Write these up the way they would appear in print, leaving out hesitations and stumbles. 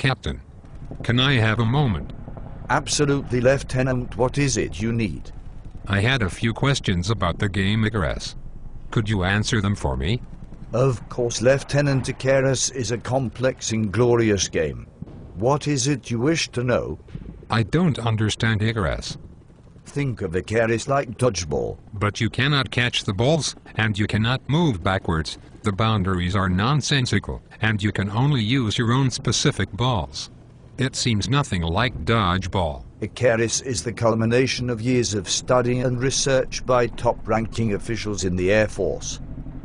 Captain. Can I have a moment? Absolutely, Lieutenant. What is it you need? I had a few questions about the game Icarus. Could you answer them for me? Of course, Lieutenant. Icarus is a complex and glorious game. What is it you wish to know? I don't understand Icarus. Think of Icarus like dodgeball. But you cannot catch the balls, and you cannot move backwards. The boundaries are nonsensical, and you can only use your own specific balls. It seems nothing like dodgeball. Icarus is the culmination of years of study and research by top-ranking officials in the Air Force.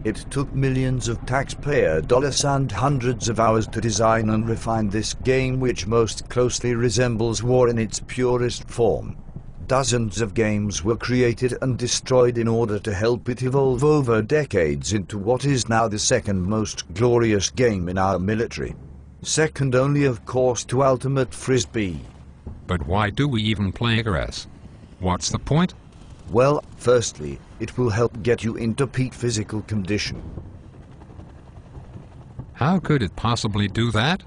It took millions of taxpayer dollars and hundreds of hours to design and refine this game, which most closely resembles war in its purest form. Dozens of games were created and destroyed in order to help it evolve over decades into what is now the second most glorious game in our military. Second only, of course, to Ultimate Frisbee. But why do we even play Icarus? What's the point? Well, firstly, it will help get you into peak physical condition. How could it possibly do that?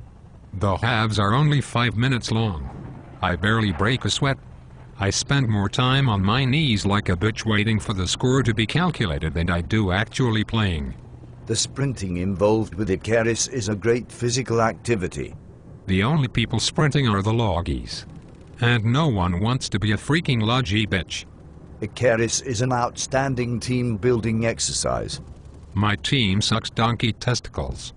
The halves are only 5 minutes long. I barely break a sweat. I spend more time on my knees like a bitch waiting for the score to be calculated than I do actually playing. The sprinting involved with Icarus is a great physical activity. The only people sprinting are the loggies. And no one wants to be a freaking loggy bitch. Icarus is an outstanding team-building exercise. My team sucks donkey testicles.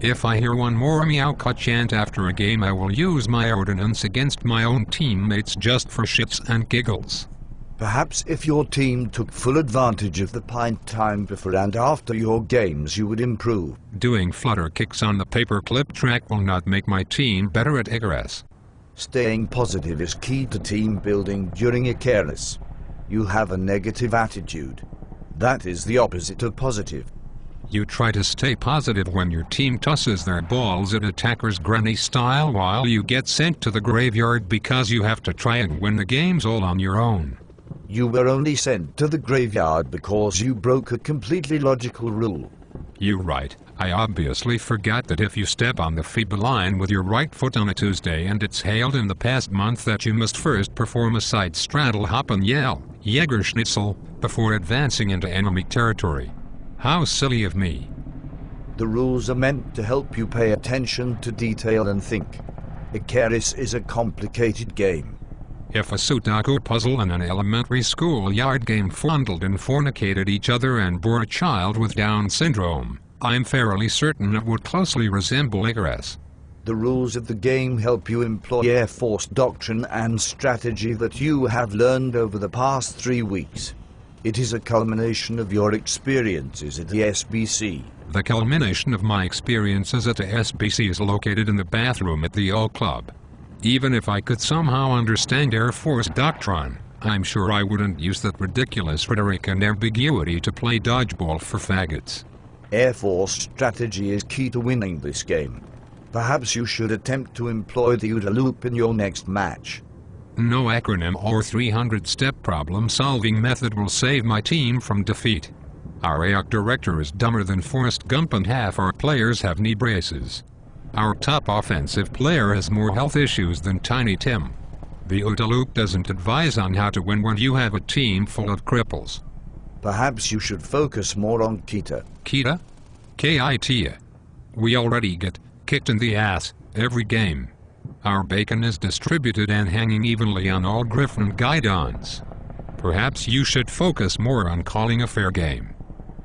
If I hear one more meow-caw chant after a game, I will use my ordinance against my own teammates just for shits and giggles. Perhaps if your team took full advantage of the pint time before and after your games, you would improve. Doing flutter kicks on the paperclip track will not make my team better at Icarus. Staying positive is key to team building during Icarus. You have a negative attitude. That is the opposite of positive. You try to stay positive when your team tosses their balls at attackers granny style while you get sent to the graveyard because you have to try and win the games all on your own. You were only sent to the graveyard because you broke a completely logical rule. You're right. I obviously forgot that if you step on the FIBA line with your right foot on a Tuesday and it's hailed in the past month that you must first perform a side straddle hop and yell, Jägerschnitzel, before advancing into enemy territory. How silly of me. The rules are meant to help you pay attention to detail and think. Icarus is a complicated game. If a Sudoku puzzle and an elementary school yard game fondled and fornicated each other and bore a child with Down syndrome, I'm fairly certain it would closely resemble Icarus. The rules of the game help you employ Air Force doctrine and strategy that you have learned over the past 3 weeks. It is a culmination of your experiences at the ASBC. The culmination of my experiences at the ASBC is located in the bathroom at the O Club. Even if I could somehow understand Air Force doctrine, I'm sure I wouldn't use that ridiculous rhetoric and ambiguity to play dodgeball for faggots. Air Force strategy is key to winning this game. Perhaps you should attempt to employ the OODA loop in your next match. No acronym or 300-step problem-solving method will save my team from defeat. Our AOC director is dumber than Forrest Gump and half our players have knee braces. Our top offensive player has more health issues than Tiny Tim. The OODA loop doesn't advise on how to win when you have a team full of cripples. Perhaps you should focus more on Kita. Kita? K-I-T-A. We already get kicked in the ass every game. Our bacon is distributed and hanging evenly on all Griffin guidons. Perhaps you should focus more on calling a fair game.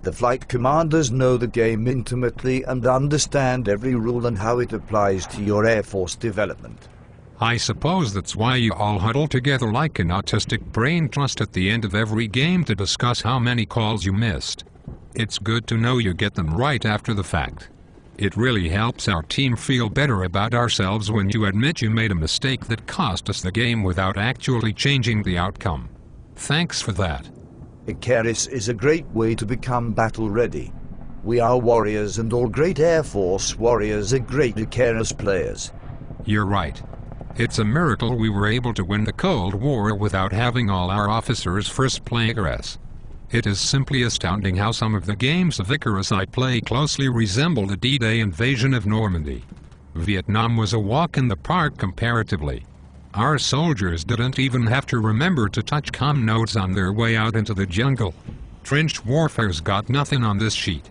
The flight commanders know the game intimately and understand every rule and how it applies to your Air Force development. I suppose that's why you all huddle together like an autistic brain trust at the end of every game to discuss how many calls you missed. It's good to know you get them right after the fact. It really helps our team feel better about ourselves when you admit you made a mistake that cost us the game without actually changing the outcome. Thanks for that. Icarus is a great way to become battle-ready. We are warriors, and all great Air Force warriors are great Icarus players. You're right. It's a miracle we were able to win the Cold War without having all our officers first play Icarus. It is simply astounding how some of the games of Icarus I play closely resemble the D-Day invasion of Normandy. Vietnam was a walk in the park comparatively. Our soldiers didn't even have to remember to touch comm nodes on their way out into the jungle. Trench warfare's got nothing on this sheet.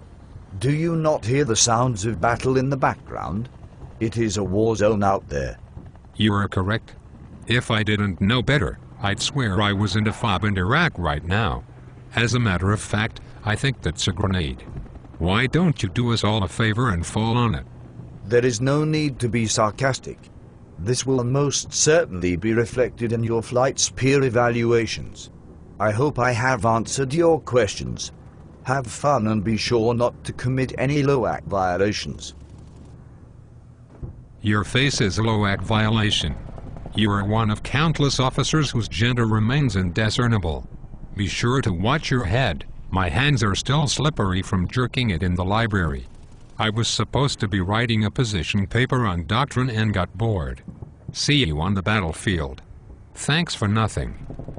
Do you not hear the sounds of battle in the background? It is a war zone out there. You are correct. If I didn't know better, I'd swear I was in a fob in Iraq right now. As a matter of fact, I think that's a grenade. Why don't you do us all a favor and fall on it? There is no need to be sarcastic. This will most certainly be reflected in your flight's peer evaluations. I hope I have answered your questions. Have fun and be sure not to commit any LOAC violations. Your face is a LOAC violation. You are one of countless officers whose gender remains indiscernible. Be sure to watch your head. My hands are still slippery from jerking it in the library. I was supposed to be writing a position paper on doctrine and got bored. See you on the battlefield. Thanks for nothing.